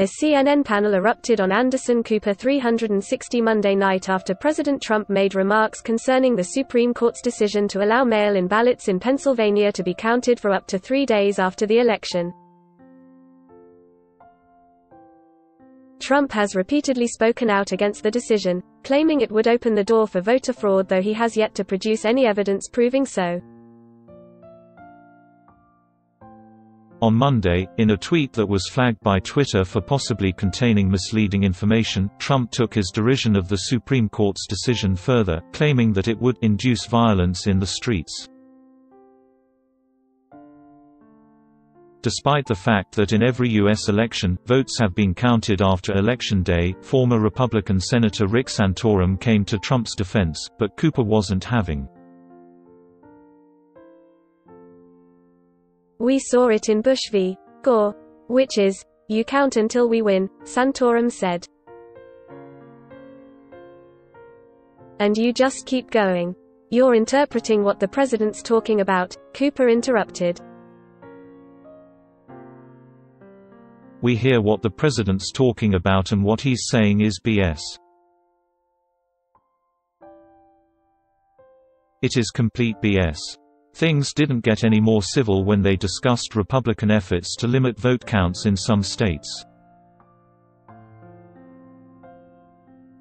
A CNN panel erupted on Anderson Cooper 360 Monday night after President Trump made remarks concerning the Supreme Court's decision to allow mail-in ballots in Pennsylvania to be counted for up to 3 days after the election. Trump has repeatedly spoken out against the decision, claiming it would open the door for voter fraud, though he has yet to produce any evidence proving so. On Monday, in a tweet that was flagged by Twitter for possibly containing misleading information, Trump took his derision of the Supreme Court's decision further, claiming that it would induce violence in the streets. Despite the fact that in every U.S. election, votes have been counted after Election Day, former Republican Senator Rick Santorum came to Trump's defense, but Cooper wasn't having. "We saw it in Bush v. Gore. Which is, you count until we win," Santorum said. "And you just keep going. You're interpreting what the president's talking about," Cooper interrupted. "We hear what the president's talking about, and what he's saying is BS. It is complete BS. Things didn't get any more civil when they discussed Republican efforts to limit vote counts in some states."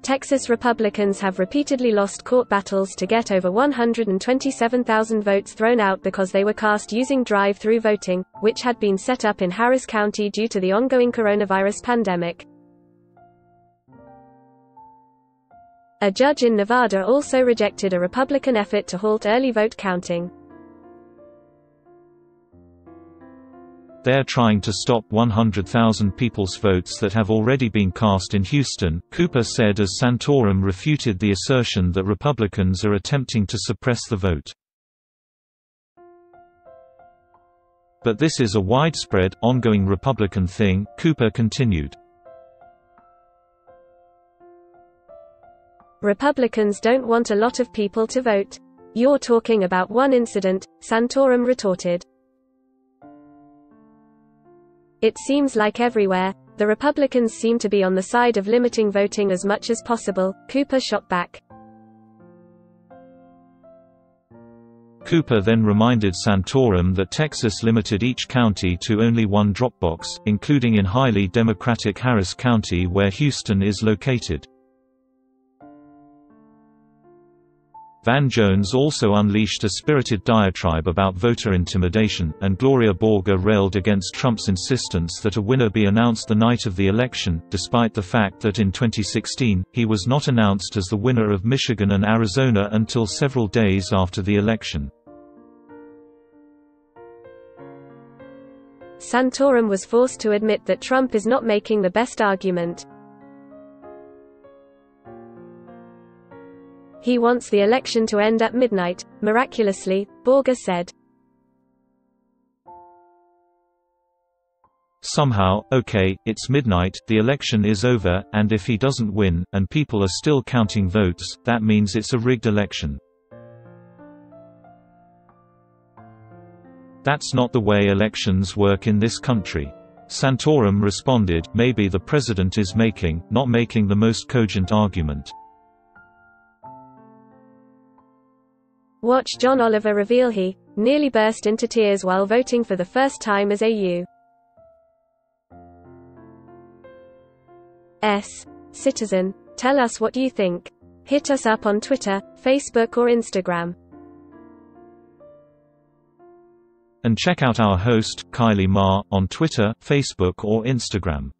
Texas Republicans have repeatedly lost court battles to get over 127,000 votes thrown out because they were cast using drive-through voting, which had been set up in Harris County due to the ongoing coronavirus pandemic. A judge in Nevada also rejected a Republican effort to halt early vote counting. "They're trying to stop 100,000 people's votes that have already been cast in Houston," Cooper said as Santorum refuted the assertion that Republicans are attempting to suppress the vote. "But this is a widespread, ongoing Republican thing," Cooper continued. "Republicans don't want a lot of people to vote. You're talking about one incident," Santorum retorted. "It seems like everywhere, the Republicans seem to be on the side of limiting voting as much as possible," Cooper shot back. Cooper then reminded Santorum that Texas limited each county to only one drop box, including in highly Democratic Harris County where Houston is located. Van Jones also unleashed a spirited diatribe about voter intimidation, and Gloria Borger railed against Trump's insistence that a winner be announced the night of the election, despite the fact that in 2016, he was not announced as the winner of Michigan and Arizona until several days after the election. Santorum was forced to admit that Trump is not making the best argument. He wants the election to end at midnight, miraculously, Borger said. Somehow, okay, it's midnight, the election is over, and if he doesn't win, and people are still counting votes, that means it's a rigged election. That's not the way elections work in this country. Santorum responded, maybe the president is not making the most cogent argument. Watch John Oliver reveal he nearly burst into tears while voting for the first time as a U.S. citizen. Tell us what you think. Hit us up on Twitter, Facebook or Instagram. And check out our host, Kylie Ma, on Twitter, Facebook or Instagram.